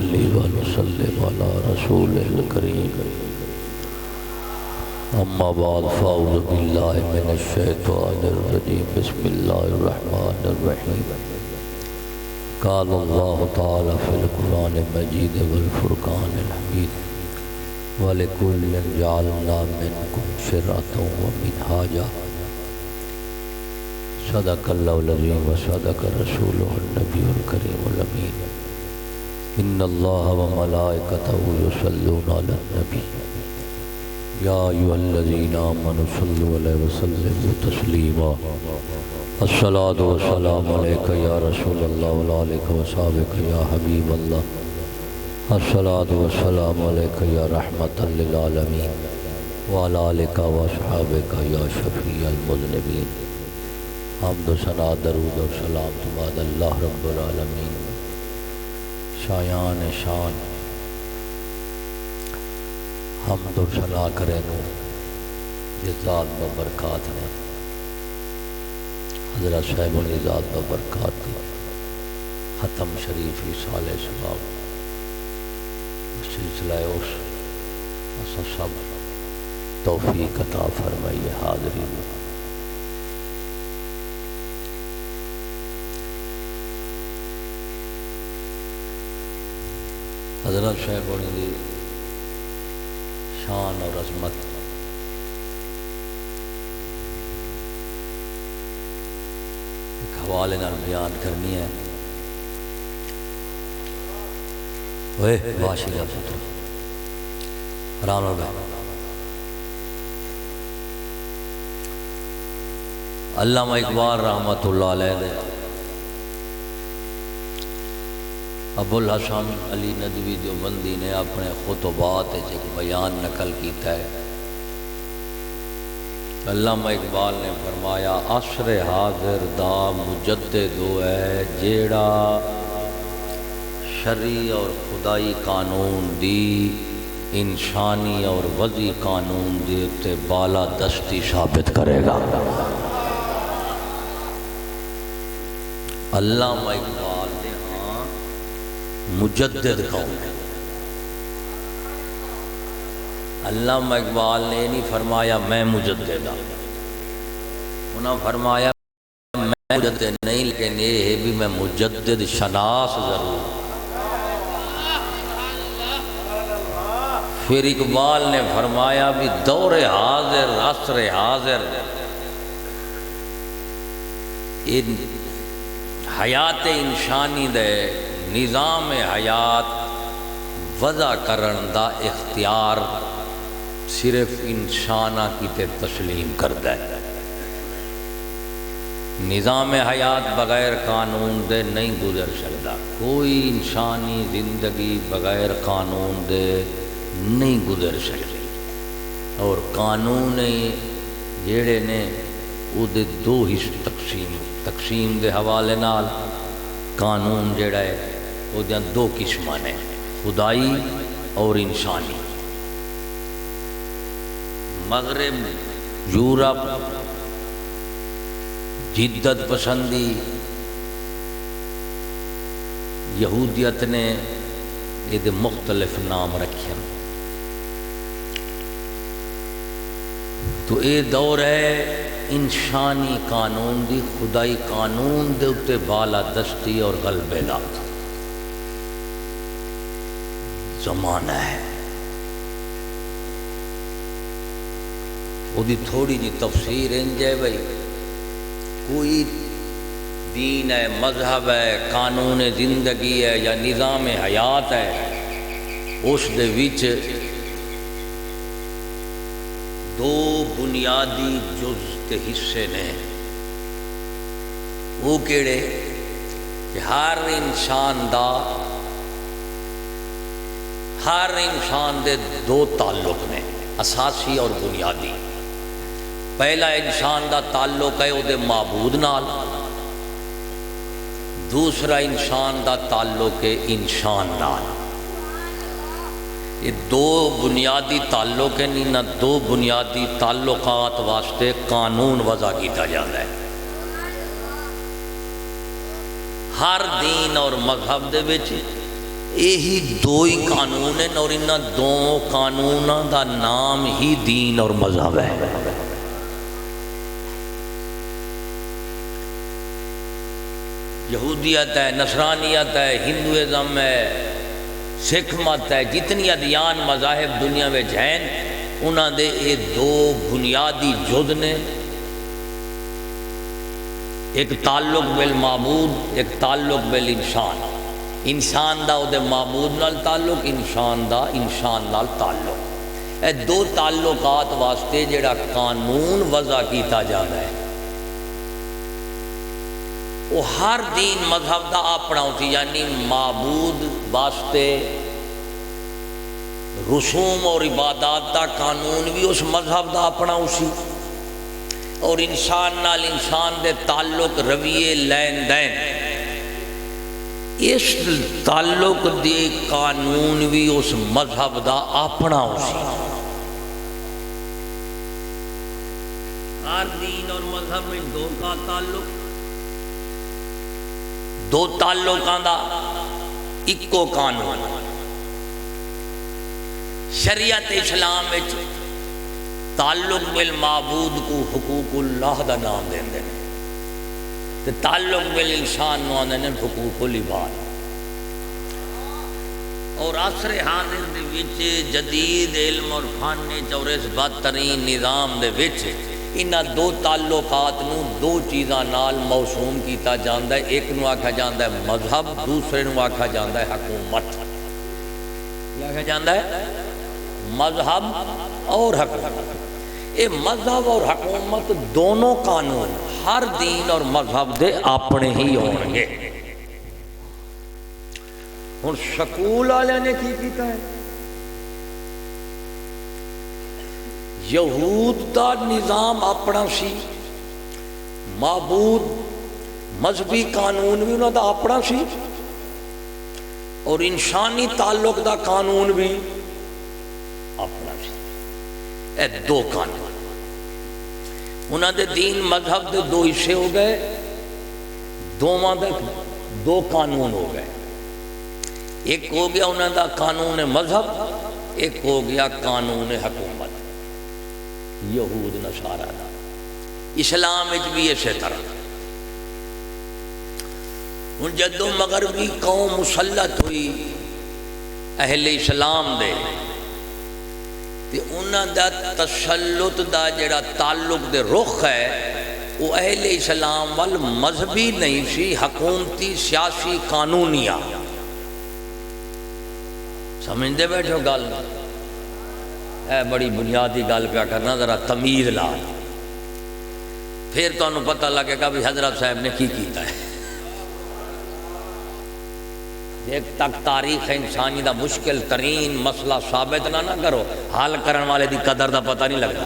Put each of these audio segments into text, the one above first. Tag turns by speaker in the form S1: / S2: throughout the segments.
S1: نصلي ونسلم على رسول الكريم أما بعد فأعوذ بالله من الشيطان الرجيم بسم الله الرحمن الرحيم قال الله تعالى في القرآن المجيد والفرقان الحميد ولكل جعلنا منكم شرعة ومنهاجا صدق الله العظيم وصدق رسوله النبي الكريم الأمين إن الله وملائكته يصلون على النبي يا أيها الذين آمنوا صلوا عليه وسلموا تسليما الصلاة والسلام عليك يا رسول الله وعلى آلك وصحبك يا حبيب الله الصلاة والسلام عليك يا رحمة للعالمين وعلى آلك وصحبك يا شفيع المذنبين حمد و ثنا درود و سلام بعد اللہ رب العالمین شایان شان حمد و ثنا کرے نو جس ذات ببرکات نے حضرت صاحب نے ذات ببرکات دی ختم شریف وصال ثواب سلسلہ اس سب توفیق عطا فرمائیے حاضری دی حضرت صاحب دی شان اور عظمت ایک حوالے نال بیان کرنی ہے اوے واشی کا پتر حرام ہو گئے علامہ اقبال رحمۃ اللہ علیہ دے ابو الحسن علی ندوی دیوبندی نے اپنے خطبات ایک بیان نقل کیتا ہے علامہ اقبال نے فرمایا عصر حاضر دا مجدد ہے جیڑا شرعی اور خدائی قانون دی انسانی اور وضعی قانون دی تے بالا دستی ثابت کرے گا علامہ اقبال نے مجدد قوم ہے علامہ اقبال نے نہیں فرمایا میں مجدد ہوں انہوں نے فرمایا میں مجدد نہیں لیکن یہ ہے بھی میں مجدد شناس ضرور پھر اقبال نے فرمایا بھی دور حاضر عصر حاضر ان حیات انسانی دے نظام حیات وضع کرن دا اختیار صرف انسانہ کی تے تسلیم کردہ ہے نظام حیات بغیر قانون دے نہیں گزر سکتا کوئی انسانی زندگی بغیر قانون دے نہیں گزر سکتی اور قانون جیڑے نے وہ دے دو حصے تقسیم دے حوالے نال قانون جیڑا ہے وہ دو قسم نے خدائی اور انسانی مغرب یورپ جدت پسندی یہودیت نے یہ مختلف نام رکھے تو یہ دور ہے انسانی قانون دی خدائی قانون دے اتے بالا دستی اور غلبے دا زمانہ ہے وہ دی تھوڑی جی تفسیر انجے بھئی کوئی دین ہے مذہب ہے قانون زندگی ہے یا نظام حیات ہے اس دے وچ دو بنیادی جز کے حصے نے وہ کیڑے کہ ہر انسان دے دو تعلق نے اساسی اور بنیادی پہلا انسان دا تعلق ہے وہ دے معبود نال دوسرا انسان دا تعلق ہے انسان نال یہ دو بنیادی تعلق ہیں نہ دو بنیادی تعلقات واسطے قانون وضع کیتا جاتا ہے ہر دین اور مذہب دے وچ یہی دو ہی قانون ہیں اور انہاں دو قانوناں دا نام ہی دین اور مذہب ہے۔ یہودیت ہے، نصرانیت ہے، ہندوازم ہے، سکھ مت ہے، جتنی ادیان مذاہب دنیا میں ہیں انہاں دے یہ دو بنیادی جز نے، ایک تعلق بالمعبود، ایک تعلق بالانسان۔ انسان دا او دے معبود نال تعلق، انسان دا انسان نال تعلق۔ اے دو تعلقات واسطے جڑا قانون وضع کیتا جاتا ہے وہ ہر دین مذہب دا اپنا ہوتی، یعنی معبود واسطے رسوم اور عبادات دا قانون بھی اس مذہب دا اپنا اسی، اور انسان نال انسان دے تعلق رویے لین دین اس تعلق دے قانون بھی اس مذہب دا اپنا اسی۔ ہر دین اور مذہب میں دو کا تعلق، دو تعلقاں دا اکو قانون۔ شریعت اسلام میں تعلق بالمعبود کو حقوق اللہ دا نام دیندے ہیں تے تعلق بالانسان نو آندے نے حقوق العباد۔ اور عصر حاضر دے وچ جدید علم اور فن اور اس بدترین نظام دے وچ انہاں دو تعلقات نو دو چیزاں نال موسوم کیتا جاندا ہے، ایک نو آکھا جاندا ہے مذہب، دوسرے نو آکھا جاندا ہے حکومت۔ کیا آکھا جاندا ہے؟ مذہب اور حکومت۔ یہ مذہب اور حکومت دونوں قانون ہر دین اور مذہب دے اپنے ہی ہون گے۔ ہن سکول والے نے کی کیتا ہے؟ یہود دا نظام اپنا سی، معبود مذہبی قانون بھی انہوں دا اپنا سی، اور انسانی تعلق دا قانون بھی اپنا سی۔ اے دو قانون انہوں دے دین مذہب دے دو حصے ہو گئے، دوواں دے دو قانون ہو گئے۔ ایک ہو گیا انہوں دا قانون مذہب، ایک ہو گیا قانون حکومت۔ یہود نصارہ دا اسلام وچ بھی اسی طرح۔ ہن جدوں مغربی قوم مسلط ہوئی اہل اسلام دے تے انہاں دا تسلط دا جڑا تعلق دے رخ ہے وہ اہل اسلام وال مذہبی نہیں سی، حکومتی سیاسی قانونیہ۔ سمجھدے بیٹھو گل؟ اے بڑی بنیادی گل پیا کرنا، ذرا تمیز لا، پھر تانوں پتہ لگے گا بھی حضرت صاحب نے کی کیتا ہے۔ ایک تک تاریخ انسانی دا مشکل ترین مسئلہ ثابت نہ کرو، حل کرن والے دی قدر دا پتہ نہیں لگتا۔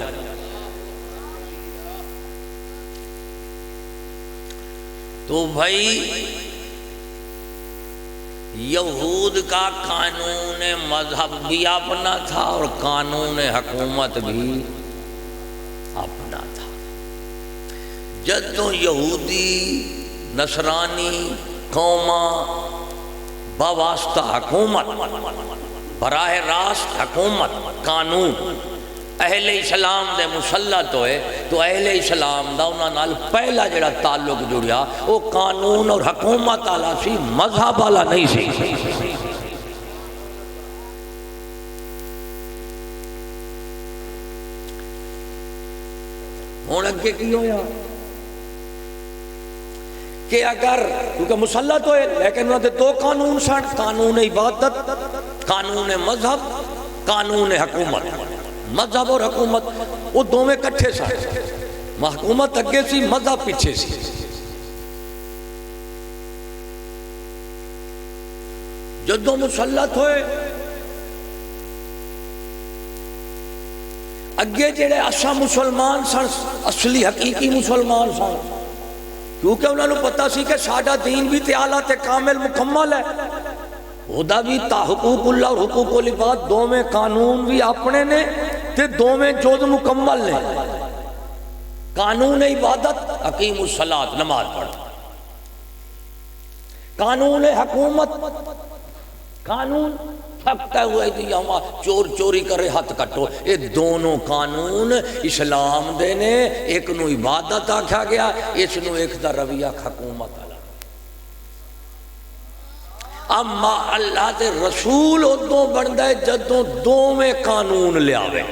S1: تو بھائی یہود کا قانون مذہب بھی اپنا تھا اور قانون حکومت بھی اپنا تھا۔ جدوں یہودی نصرانی قوماں بواسطہ حکومت، براہ راست حکومت قانون اہل اسلام دے مسلط ہوئے تو اہل اسلام دا انہاں نال پہلا جڑا تعلق جڑیا وہ قانون اور حکومت والا سی، مذہب والا نہیں سی۔ ہن اگے کی ہویا کہ اگر کیونکہ مسلط ہوئے لیکن انہوں نے دو قانون سن، قانون عبادت، قانون مذہب، قانون حکومت۔ مذہب اور حکومت وہ دونوں کٹھے سن، حکومت اگے سی، مذہب پیچھے سی۔ جدوں مسلط ہوئے اگے جڑے اصا مسلمان سن، اصلی حقیقی مسلمان سن، کیونکہ انہوں نے پتا سی کہ ساڈا دین بھی اعلیٰ تے کامل مکمل ہے، خدا بھی حقوق اللہ اور حقوق العباد دونوں قانون بھی اپنے نے تے دونوں جز مکمل نے۔ قانون عبادت اقیم الصلاۃ، نماز پڑھ، قانون حکومت قانون پھکتا ہوئے دیا ہوا چور چوری کرے ہاتھ کٹو، یہ دونوں قانون اسلام دے نے، ایک نو عبادت آکھا گیا، اس نو ایک دا رویہ حکومت والا۔ اما اللہ دے رسول ادوں بنتا ہے جدوں دوویں قانون لیاوے،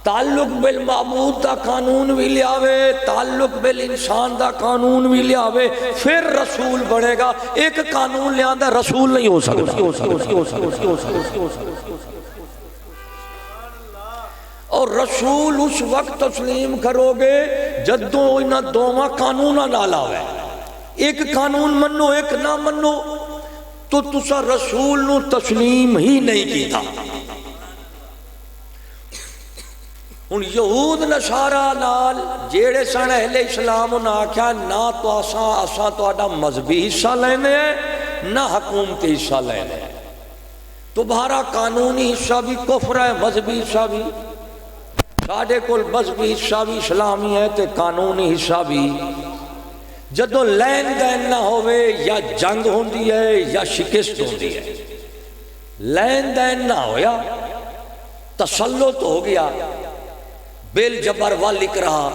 S1: تعلق بالمعبود دا قانون بھی لیاوے، تعلق بالانسان دا قانون بھی لیاوے، پھر رسول بنے گا۔ ایک قانون لیاندہ رسول نہیں ہو سکتا۔ اور رسول اس وقت تسلیم کرو گے جدوں انہاں دوواں قانوناں نال آوے، ایک قانون منو ایک نہ منو تو تسا رسول نو تسلیم ہی نہیں کیتا۔ ہن یہود نصارا نال جیڑے سن اہل اسلام نے آکھیا نہ تو اساں تہاڈا مذہبی حصہ لینے ہیں نہ حکومتی حصہ لینے ہیں، تو بہارا قانونی حصہ بھی کفر ہے، مذہبی حصہ بھی، ساڈے کول مذہبی حصہ بھی اسلامی ہے تے قانونی حصہ بھی۔ جدوں لین دین نہ ہوئے یا جنگ ہوندی ہے یا شکست ہوندی ہے، لین دین نہ ہویا تسلط ہو گیا، بیل جبر والک رہا،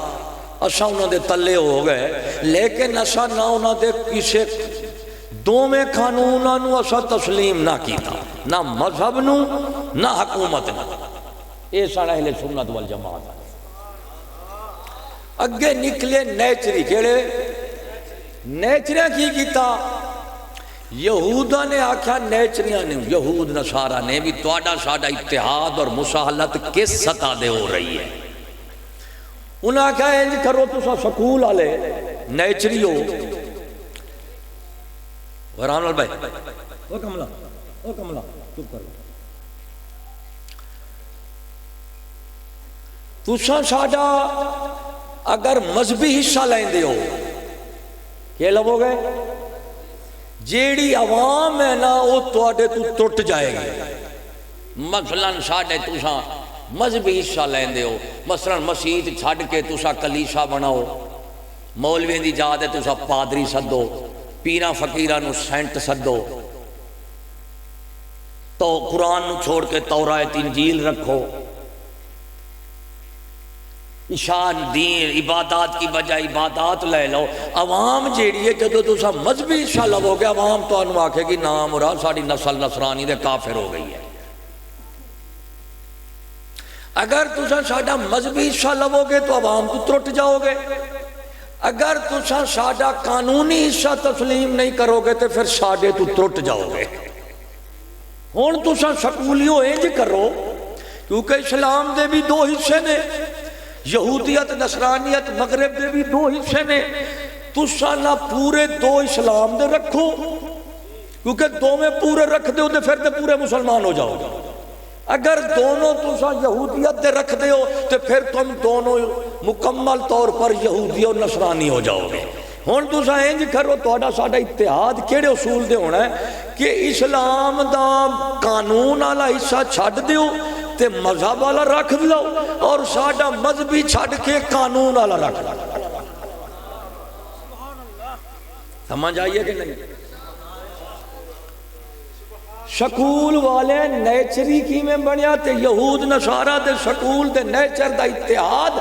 S1: اساں انہوں دے تلے ہو گئے، لیکن اساں نہ انہوں دے کسے دوویں قانوناں نو اساں تسلیم نہ کیتا، نہ مذہب نو نہ حکومت نو۔ اے سن اہل سنت والجماعت۔ اگے نکلے نیچری، کیڑے نیچریاں کی کیتا؟ یہودہ نے آکھا نیچریاں نے، یہود نصارہ نے بھی تواڈا ساڈا اتحاد اور مساہلت کس سطح دے ہو رہی ہے؟ انہاں آکھا انج کرو تسا سکول والے نیچری ہو، ورحمۃ اللہ بھائی او کملا چپ کرو، تسا ساڈا اگر مذہبی حصہ لیندے ہو کیا لو گے؟ جیڑی عوام ہے نا وہ تواڈے تو ٹوٹ جائے گی۔ مثلاً ساڈے تساں مذہبی حصہ لیندے ہو، مثلاً مسجد چھڈ کے تساں کلیسا بناؤ، مولویاں دی جا تے تساں پادری سدو، پیراں فقیراں نو سینٹ سدو، تو قرآن نو چھوڑ کے تورات انجیل رکھو، شان دین عبادات کی بجائے عبادات لے لو۔ عوام جیڑی ہے جدو تسا مذہبی حصہ لو گے، عوام تو انہوں آکھے گی نام مراد ساڑی نسل نصرانی دے کافر ہو گئی ہے۔ اگر تسا ساڑا مذہبی حصہ لو گے تو عوام تو ترٹ جاؤ گے، اگر تسا ساڑا قانونی حصہ تسلیم نہیں کرو گے تو پھر ساڑے تو ترٹ جاؤ گے۔ ہون تسا سکولیوں انج کرو، کیونکہ اسلام دے بھی دو حصے نے، یہودیت نصرانیت مغرب دے بھی دو حصے نے، تسا نہ پورے دو اسلام دے رکھو، کیونکہ دو میں پورے رکھ دے ہو تو پھر تے پورے مسلمان ہو جاؤ گے۔ اگر دونوں تسا یہودیت دے رکھ دے ہو تو پھر تم دونوں مکمل طور پر یہودی اور نصرانی ہو جاؤ گے۔ ہون تسا انج کرو، تہاڈا ساڈا اتحاد کیڑے اصول دے ہونا ہے کہ اسلام دا قانون والا حصہ چھڈ دیو تے مذہب والا رکھ لو، اور ساڈا مذہبی چھڈ کے قانون والا رکھ لو۔ سمجھ آئیے کہ نہیں؟ سکول والے نیچری کی میں بنیا تے یہود نصارہ دے سکول دے نیچر دا اتحاد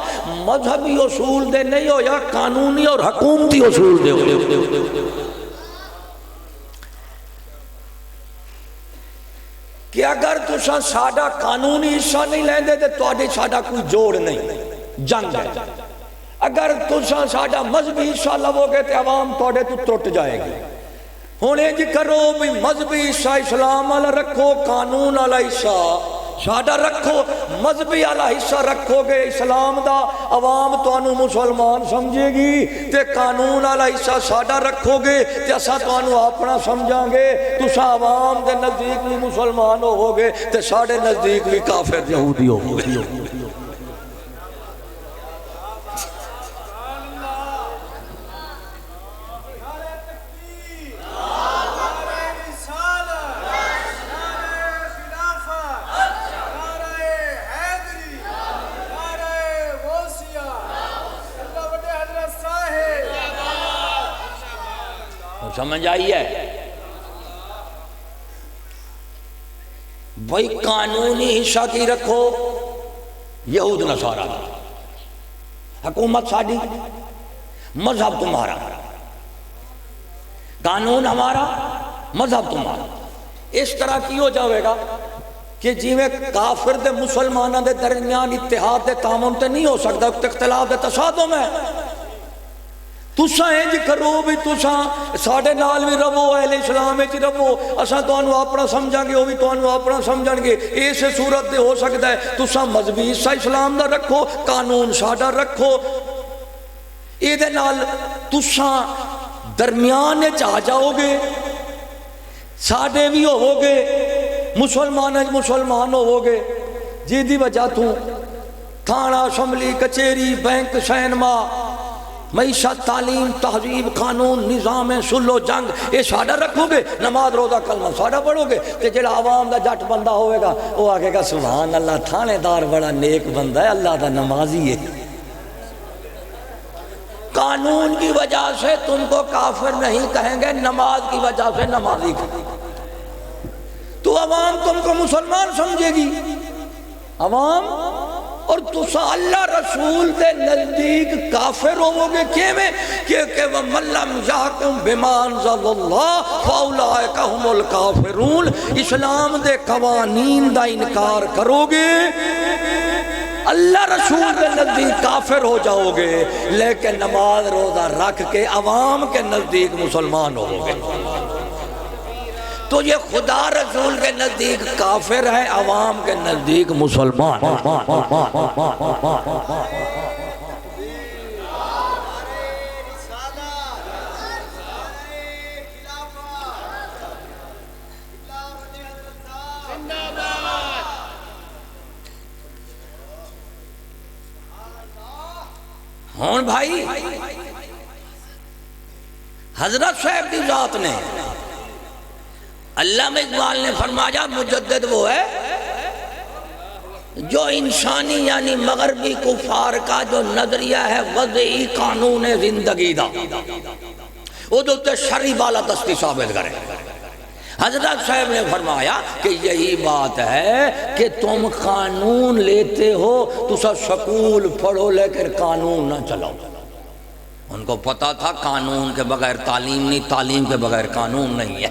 S1: مذہبی اصول دے نہیں ہو یا قانونی اور حکومتی اصول دے ہو۔ کہ اگر تسا ساڈا قانونی حصہ نہیں لیندے تے تواڈے ساڈا کوئی جوڑ نہیں، جنگ ہے۔ اگر تسا ساڈا مذہبی حصہ لو گے تے عوام تواڈے تو ٹوٹ جائے گی۔ ہن انج کرو بھی مذہبی حصہ اسلام والا رکھو، قانون والا حصہ ساڈا رکھو، مذہبی والا حصہ رکھو گے اسلام دا، عوام تانوں مسلمان سمجھے گی، تے قانون والا حصہ ساڈا رکھو گے تے اساں تانوں اپنا سمجھاں گے، تساں عوام دے نزدیک بھی مسلمان ہو گے تے ساڈے نزدیک بھی کافر یہودی ہو گے۔ سمجھ آئی ہے؟ بھائی قانونی حصہ کی رکھو یہود نصارہ، حکومت ساڈی، مذہب تمہارا، قانون ہمارا، مذہب تمہارا۔ اس طرح کی ہو جاوے گا کہ جی میں کافر دے مسلمانوں دے درمیان اتحاد دے تعاون تے نہیں ہو سکتا، اختلاف دے تصادم ہے۔ تساں انج کرو بھی تساں ساڈے نال بھی رہو، اہل اسلام وچ رہو، اساں تانوں اپنا سمجھاں گے، وہ بھی تانوں اپنا سمجھن گے۔ اس صورت تے ہو سکتا ہے تساں مذہبی حصہ اسلام دا رکھو، قانون ساڈا رکھو، اے دے نال تساں درمیان وچ آ جاؤ گے، ساڈے بھی ہوو گے، مسلمان ہوو گے، جی دی وجہ تو تھانہ، اسمبلی، کچہری، بینک، سینما، معیشت، تعلیم، تہذیب، قانون، نظام سلو جنگ یہ ساڈا رکھو گے، نماز روزہ کلمہ ساڈا پڑھو گے، تے جڑا عوام دا جٹ بندہ ہوئے گا وہ آگے گا سبحان اللہ تھانے دار بڑا نیک بندہ ہے، اللہ دا نمازی ہے۔ قانون کی وجہ سے تم کو کافر نہیں کہیں گے، نماز کی وجہ سے نمازی کہیں گے، تو عوام تم کو مسلمان سمجھے گی، عوام، اور تسا اللہ رسول دے نزدیک کافر ہوو گے کیویں کہ وَمَن لَّمْ يَحْكُم بِمَا أَنزَلَ اللَّهُ فَأُولَٰئِكَ هُمُ الْكَافِرُونَ۔ اسلام دے قوانین دا انکار کرو گے، اللہ رسول کے نزدیک کافر ہو جاؤ گے، لیکن نماز روزہ رکھ کے عوام کے نزدیک مسلمان ہو گے۔ تو یہ خدا رسول کے نزدیک کافر ہے، عوام کے نزدیک مسلمان۔ ہون بھائی حضرت صاحب کی ذات نے، علامہ اقبال نے فرمایا مجدد وہ ہے جو انسانی یعنی مغربی کفار کا جو نظریہ ہے وضعی قانون زندگی دا وہ دوتے شرعی بالا دستی ثابت کرے۔ حضرت صاحب نے فرمایا کہ یہی بات ہے کہ تم قانون لیتے ہو تو سب سکول پڑھو لیکن قانون نہ چلاؤ۔ ان کو پتا تھا قانون کے بغیر تعلیم نہیں، تعلیم کے بغیر قانون نہیں ہے۔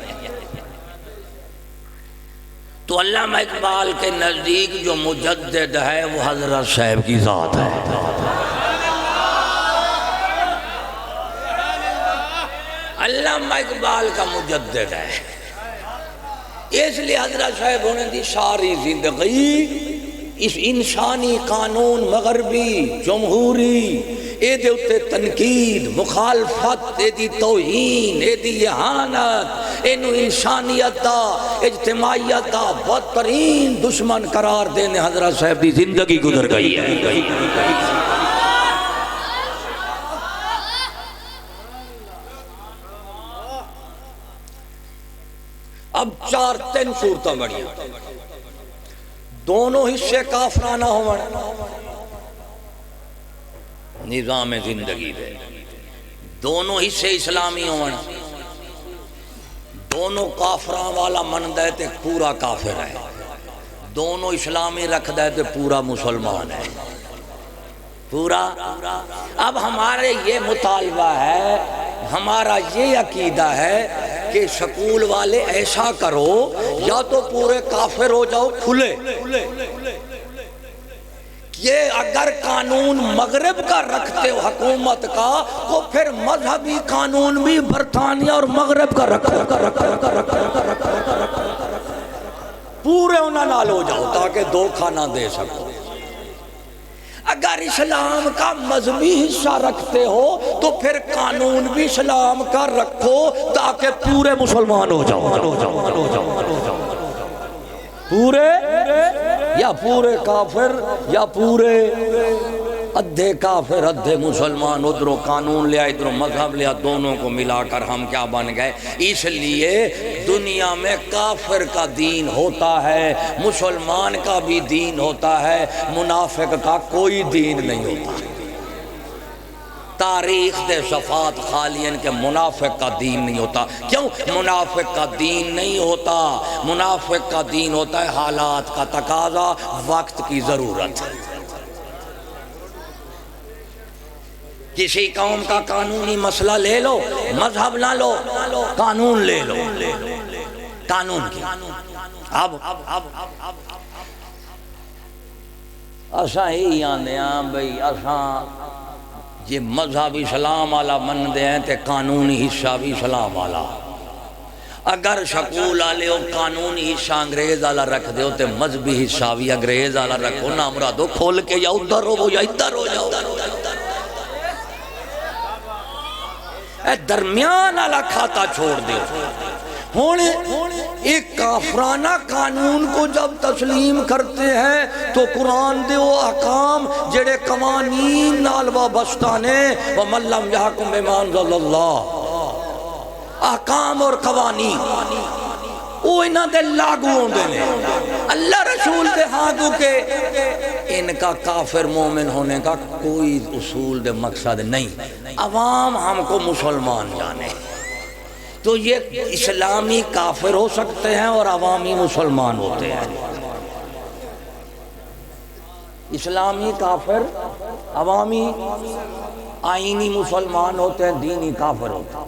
S1: تو علامہ اقبال کے نزدیک جو مجدد ہے وہ حضرت صاحب کی ذات ہے۔ علامہ اقبال کا مجدد ہے، اس لیے حضرت صاحب ہونے دی ساری زندگی اس انسانی قانون مغربی جمہوری اے دے اتے تنقید، مخالفت، اے دی توہین، اے دی اہانت، اینو انسانیت دا، اجتماعیت دا بدترین دشمن قرار دینے حضرت صاحب دی زندگی گزر گئی ہے۔ اب چار تین صورتیں بڑھیا، دونوں حصے کافرانہ ہوئے نظام زندگی دے، دونوں حصے اسلامی ہوئے، دونوں کافران والا مند ہے تے پورا کافر ہے، دونوں اسلامی رکھ دے تے پورا مسلمان ہے، پورا۔ اب ہمارے یہ مطالبہ ہے، ہمارا یہ عقیدہ ہے کہ سکول والے ایسا کرو یا تو پورے کافر ہو جاؤ کھلے، یہ اگر قانون مغرب کا رکھتے ہو حکومت کا تو پھر مذہبی قانون بھی برطانیہ اور مغرب کا پورے انہاں نال ہو جاؤ تاکہ دھوکہ نہ دے سکو۔ اگر اسلام کا مذہبی حصہ رکھتے ہو تو پھر قانون بھی اسلام کا رکھو تاکہ پورے مسلمان ہو جاؤ، پورے یا پورے کافر یا پورے ادھے کافر ادھے مسلمان، ادھروں قانون لیا ادھروں مذہب لیا، دونوں کو ملا کر ہم کیا بن گئے۔ اس لیے دنیا میں کافر کا دین ہوتا ہے، مسلمان کا بھی دین ہوتا ہے، منافق کا کوئی دین نہیں ہوتا۔ تاریخ دے صفات خالی ان کے منافق کا دین نہیں ہوتا. کیوں منافق کا دین نہیں ہوتا؟ منافق کا دین ہوتا ہے حالات کا تقاضا، وقت کی ضرورت. کسی قوم کا قانونی مسئلہ لے لو، مذہب نہ لو، قانون لے لو. قانون کی اب اساں ہی آندے ہاں بھئی اساں جی مذہب اسلام والا من دے ہیں تے قانونی حصہ بھی اسلام والا. اگر شکول والے ہو قانونی حصہ انگریز والا رکھ دے ہو تے مذہبی حصہ بھی انگریز والا رکھو نا مرادو. کھول کے یا ادھر ہو یا ادھر ہو جاؤ. اے درمیان والا کھاتا چھوڑ دے. ایک کافرانہ قانون کو جب تسلیم کرتے ہیں تو قرآن دے وہ احکام جڑے قوانین نال وابستہ نے وَمَن لَّمْ يَحْكُم بِمَا أَنزَلَ اللَّهُ، احکام اور قوانین وہ انہاں دے لاگو ہوندے نے. اللہ رسول دے ہاتھوں کے ان کا کافر مومن ہونے کا کوئی اصول دے مقصد نہیں. عوام ہم کو مسلمان جانے تو یہ اسلامی کافر ہو سکتے ہیں اور عوامی مسلمان ہوتے ہیں. اسلامی کافر، عوامی آئینی مسلمان ہوتے ہیں، دینی کافر ہوتے ہیں.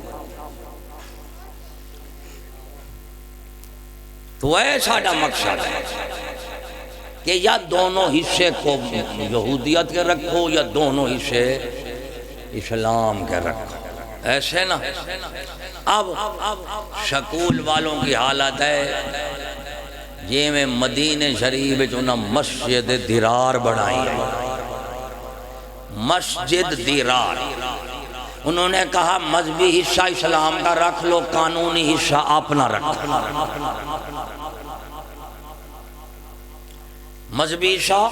S1: تو ایسا مقصد ہے کہ یا دونوں حصے کو یہودیت کے رکھو یا دونوں حصے اسلام کے رکھو. ایسے نا اب شکول والوں کی حالت ہے یہ میں مدینہ شریف انہوں نے مسجد درار بنائی ہے. مسجد درار انہوں نے کہا مذہبی حصہ اسلام کا رکھ لو، قانونی حصہ اپنا رکھو. مذہبی حصہ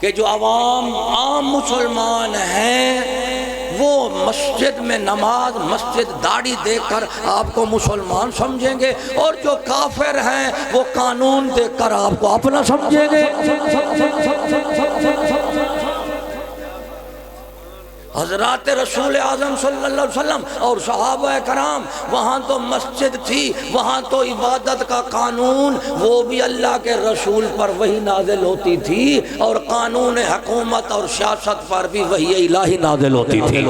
S1: کہ جو عام مسلمان ہیں وہ مسجد میں نماز، مسجد داڑھی دیکھ کر آپ کو مسلمان سمجھیں گے، اور جو کافر ہیں وہ قانون دیکھ کر آپ کو اپنا سمجھیں گے. حضرات رسول اعظم صلی اللہ علیہ وسلم اور صحابہ کرام وہاں تو مسجد تھی، وہاں تو عبادت کا قانون وہ بھی اللہ کے رسول پر وہی نازل ہوتی تھی، اور قانون حکومت اور سیاست پر بھی وہی الہی نازل ہوتی تھی.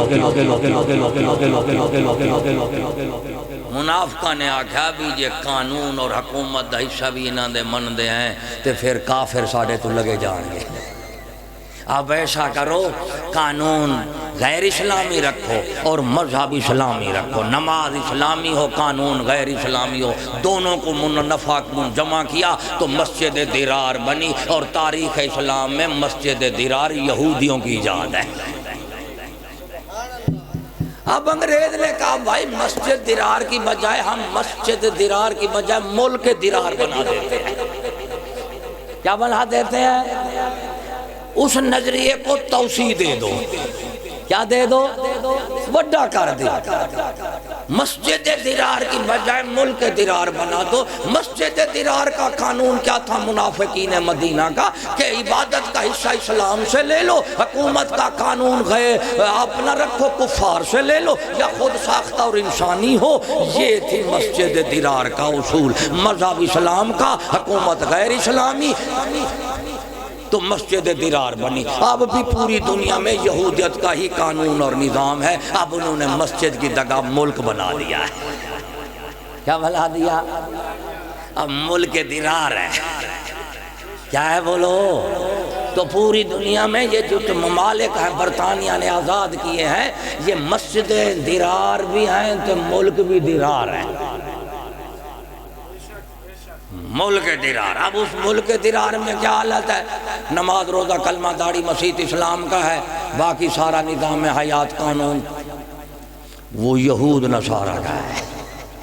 S1: منافقہ نے آکھا بھی یہ قانون اور حکومت دا حصہ بھی انہاں دے من دے ہیں تے پھر کافر ساڑے تو لگے جان گے. اب ایسا کرو قانون غیر اسلامی رکھو اور مذہب اسلامی رکھو. نماز اسلامی ہو، قانون غیر اسلامی ہو، دونوں کو منافع جمع کیا تو مسجد درار بنی. اور تاریخ اسلام میں مسجد درار یہودیوں کی ایجاد ہے. اب انگریز نے کہا بھائی مسجد درار کی بجائے ہم مسجد درار کی بجائے ملک درار بنا دیتے ہیں. کیا بنا دیتے ہیں؟ اس نظریے کو توسیع دے دو. کیا دے دو؟ بڑا کر دے. مسجد درار کی بجائے ملک درار بنا دو. مسجد درار کا قانون کیا تھا منافقین مدینہ کا کہ عبادت کا حصہ اسلام سے لے لو، حکومت کا قانون غیر اپنا رکھو، کفار سے لے لو، یا خود ساختہ اور انسانی ہو. یہ تھی مسجد درار کا اصول. مذہب اسلام کا، حکومت غیر اسلامی، تو مسجد درار بنی. اب بھی پوری دنیا میں یہودیت کا ہی قانون اور نظام ہے. اب انہوں نے مسجد کی جگہ ملک بنا دیا ہے. کیا بنا دیا؟ اب ملک درار ہے. کیا ہے بولو؟ تو پوری دنیا میں یہ جو ممالک ہیں برطانیہ نے آزاد کیے ہیں یہ مسجد درار بھی ہیں تو ملک بھی درار ہے. ملک درار. اب اس ملک درار میں کیا حالت ہے؟ نماز، روزہ، کلمہ، داڑھی، مسیح اسلام کا ہے، باقی سارا نظام حیات قانون وہ یہود نصارہ کا ہے.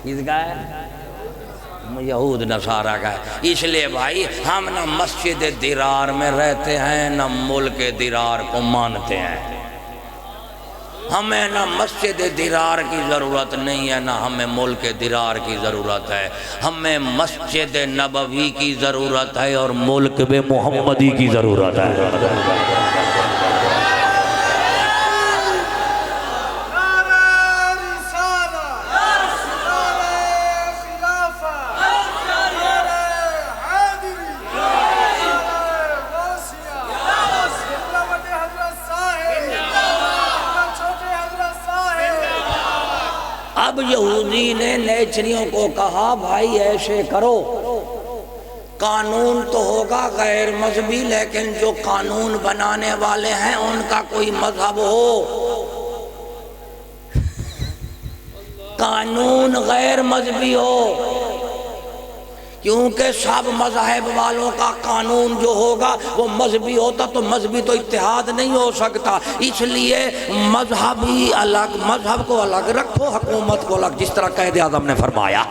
S1: کس کا ہے؟ یہود نصارہ کا ہے. اس لیے بھائی ہم نہ مسجد درار میں رہتے ہیں نہ ملک درار کو مانتے ہیں. ہمیں نہ مسجد درار کی ضرورت نہیں ہے نہ ہمیں ملک درار کی ضرورت ہے. ہمیں مسجد نبوی کی ضرورت ہے اور ملک بے محمدی کی ضرورت ہے.
S2: مچھلیوں کو کہا بھائی ایسے کرو، قانون تو ہوگا غیر مذہبی لیکن جو قانون بنانے والے ہیں ان کا کوئی مذہب ہو، قانون غیر مذہبی ہو، کیونکہ سب مذہب والوں کا قانون جو ہوگا وہ مذہبی ہوتا تو مذہبی تو اتحاد نہیں ہو سکتا، اس لیے مذہبی الگ، مذہب کو الگ رکھو، حکومت کو الگ، جس طرح قائد اعظم نے فرمایا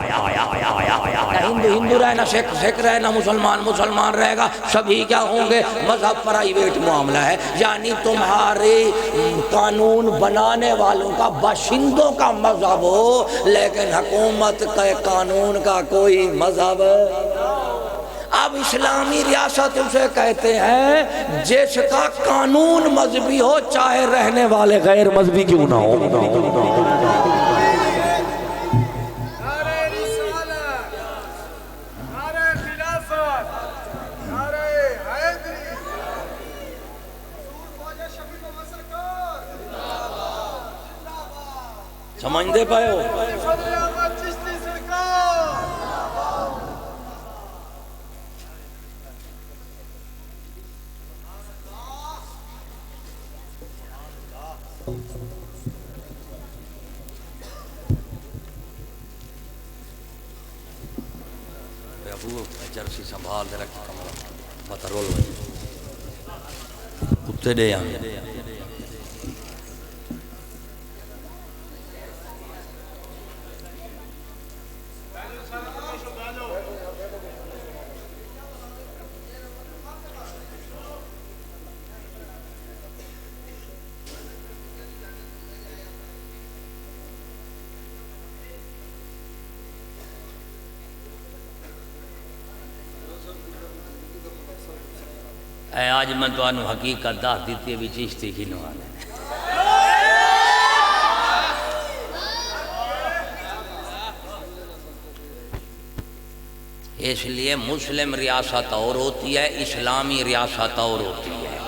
S2: ہندو ہندو رہنا، سکھ سکھ رہنا، مسلمان مسلمان رہے گا، سبھی کیا ہوں گے، مذہب پرائیویٹ معاملہ ہے، یعنی تمہارے قانون بنانے والوں کا باشندوں کا مذہب ہو لیکن حکومت کے قانون کا کوئی مذہب۔ اب اسلامی ریاست اسے کہتے ہیں جس کا قانون مذہبی ہو چاہے رہنے والے غیر مذہبی کیوں نہ ہو۔ سمجھتے پائے ہو؟ ابو جرسی سنبھال دے رکھ کمرہ پتہ رول ہوئی کتے دے آنے اے آج میں تو آنو حقیقت داخ دیتی ہے بھی چیشتی کی نوانے اس لیے مسلم ریاست اور ہوتی ہے، اسلامی ریاست اور ہوتی ہے۔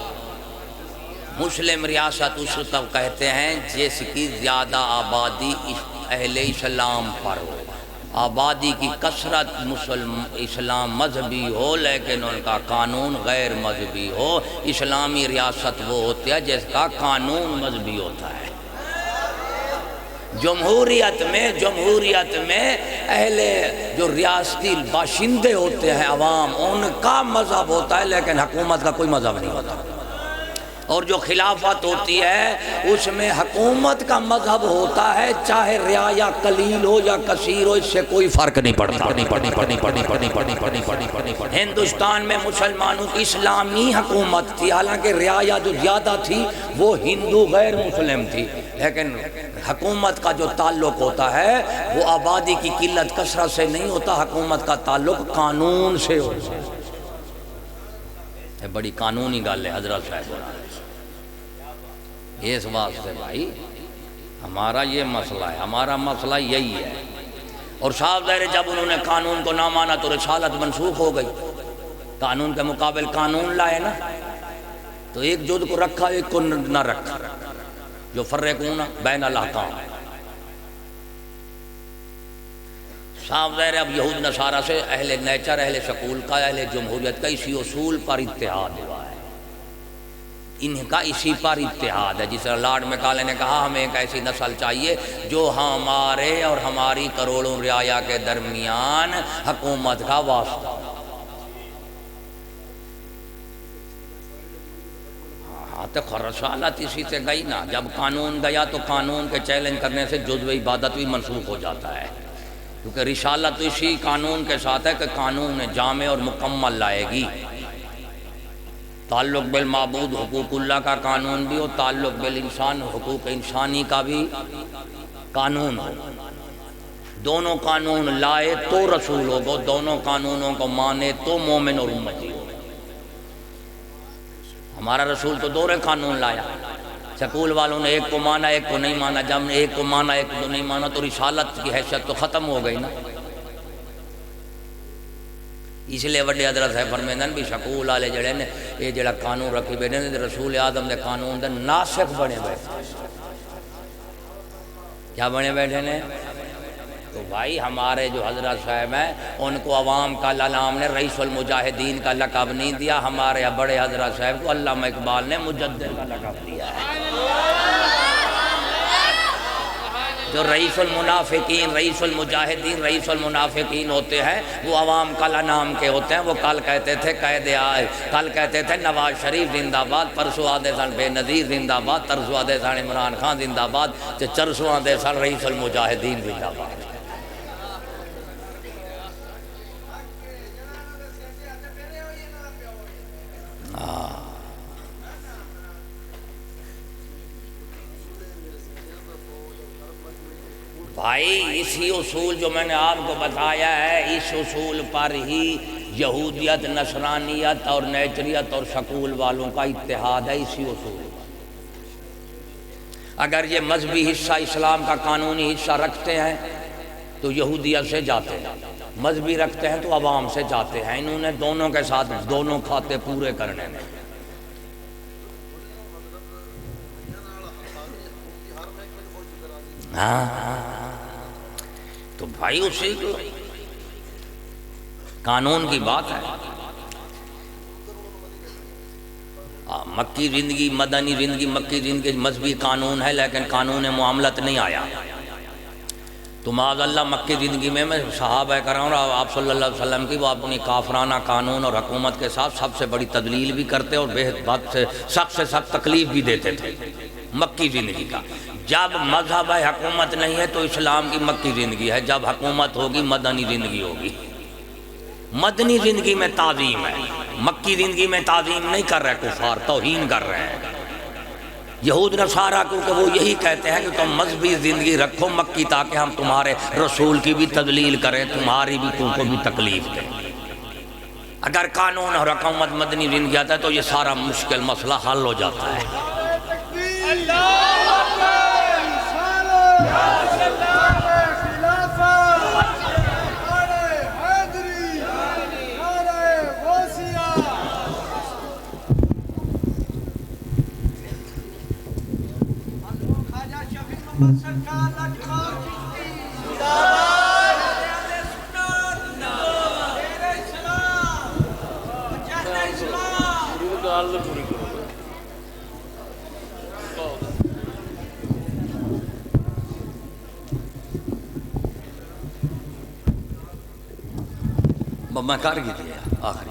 S2: مسلم ریاست اس تب کہتے ہیں جس کی زیادہ آبادی اہل اسلام پر ہو، آبادی کی کثرت اسلام مذہبی ہو لیکن ان کا قانون غیر مذہبی ہو۔ اسلامی ریاست وہ ہوتی ہے جس کا قانون مذہبی ہوتا ہے۔ جمہوریت میں اہل جو ریاستی باشندے ہوتے ہیں عوام، ان کا مذہب ہوتا ہے لیکن حکومت کا کوئی مذہب نہیں ہوتا۔ اور جو خلافت ہوتی ہے اس میں حکومت کا مذہب ہوتا ہے، چاہے رعایا قلیل ہو یا کثیر ہو، اس سے کوئی فرق نہیں پڑتا۔ ہندوستان میں مسلمانوں کی اسلامی حکومت تھی، حالانکہ رعایا جو زیادہ تھی وہ ہندو غیر مسلم تھی، لیکن حکومت کا جو تعلق ہوتا ہے وہ آبادی کی قلت کثرت سے نہیں ہوتا، حکومت کا تعلق قانون سے ہوتا ہے۔ یہ بڑی قانونی گل ہے حضرت صاحب، اس واسطے بھائی ہمارا یہ مسئلہ ہے، ہمارا مسئلہ یہی ہے۔ اور صاحب ظاہر جب انہوں نے قانون کو نہ مانا تو رسالت منسوخ ہو گئی، قانون کے مقابل قانون لائے نا، تو ایک جد کو رکھا ایک کو نہ رکھا، جو فرقون بین الاحکام۔ صاحب ظاہر اب یہود نصارہ سے اہل نیچر، اہل سکول کا، اہل جمہوریت کا اسی اصول پر اتحاد ہوا ہے، ان کا اسی پر اتحاد ہے۔ جس طرح لارڈ میکالے نے کہا ہمیں ایک ایسی نسل چاہیے جو ہمارے اور ہماری کروڑوں رعایا کے درمیان حکومت کا واسطہ۔ ہاں تو رسالت اسی سے گئی نا، جب قانون گیا تو قانون کے چیلنج کرنے سے جزو عبادت بھی منسوخ ہو جاتا ہے، کیونکہ رسالت تو اسی قانون کے ساتھ ہے کہ قانون جامع اور مکمل لائے گی۔ تعلق بالمعبود حقوق اللہ کا قانون بھی ہو، تعلق بالانسان حقوق انسانی کا بھی قانون ہو، دونوں قانون لائے تو رسول ہو، دونوں قانونوں کو مانے تو مومن اور امتی ہو۔ ہمارا رسول تو دورے قانون لایا، سکول والوں نے ایک کو مانا ایک کو نہیں مانا، جب نے ایک کو مانا ایک کو نہیں مانا تو رسالت کی حیثیت تو ختم ہو گئی نا۔ اس لیے وڈے حضرت صاحب فرمیندن بھی سکول والے جڑے نے یہ جڑا قانون رکھی بیٹھے نے رسول آدم دے قانون دے ناسخ بنے بیٹھے۔ کیا بنے بیٹھے نے؟ تو بھائی ہمارے جو حضرت صاحب ہیں ان کو عوام کا علام نے رئیس المجاہدین کا لقب نہیں دیا، ہمارے بڑے حضرت صاحب کو علامہ اقبال نے مجدد کا لقب دیا ہے۔ جو رئیس المنافقین، رئیس المجاہدین، رئیس المنافقین ہوتے ہیں وہ عوام کا نام کے ہوتے ہیں۔ وہ کل کہتے تھے کل کہتے تھے نواز شریف زندہ آباد، پرسوں آدھے سن بے نظیر زندہ آباد، ترسوں آدھے سن عمران خان زندہ آباد، چرسوں آدھے سن رئیس المجاہدین زندہ آباد۔ بھائی اسی اصول جو میں نے آپ کو بتایا ہے، اس اصول پر ہی یہودیت، نصرانیت اور نیچریت اور سکول والوں کا اتحاد ہے، اسی اصول پر۔ اگر یہ مذہبی حصہ اسلام کا قانونی حصہ رکھتے ہیں تو یہودیت سے جاتے ہیں، مذہبی رکھتے ہیں تو عوام سے جاتے ہیں۔ انہوں نے دونوں کے ساتھ دونوں کھاتے پورے کرنے میں۔ تو بھائی اسی کو قانون کی بات ہے۔ مکی زندگی، مدنی زندگی، مکی زندگی مذہبی قانون ہے، لیکن قانون معاملت نہیں آیا۔ تو معاذ اللہ مکی زندگی میں صحابہ کرام اور آپ صلی اللہ علیہ وسلم کی وہ اپنی کافرانہ قانون اور حکومت کے ساتھ سب سے بڑی تدلیل بھی کرتے اور بے حد سے سخت تکلیف بھی دیتے تھے مکی زندگی کا۔ جب مذہب ہے، حکومت نہیں ہے تو اسلام کی مکی زندگی ہے، جب حکومت ہوگی مدنی زندگی ہوگی۔ مدنی زندگی میں تعظیم ہے، مکی زندگی میں تعظیم نہیں کر رہے کفار، توہین کر رہے ہیں یہود نصارہ، کیونکہ وہ یہی کہتے ہیں کہ تم مذہبی زندگی رکھو مکی، تاکہ ہم تمہارے رسول کی بھی تدلیل کریں، تمہاری بھی تم کو بھی تکلیف دیں۔ اگر قانون اور حکومت مدنی زندگی آتا ہے تو یہ سارا مشکل مسئلہ حل ہو جاتا ہے۔ میں کر گئی تھی آخری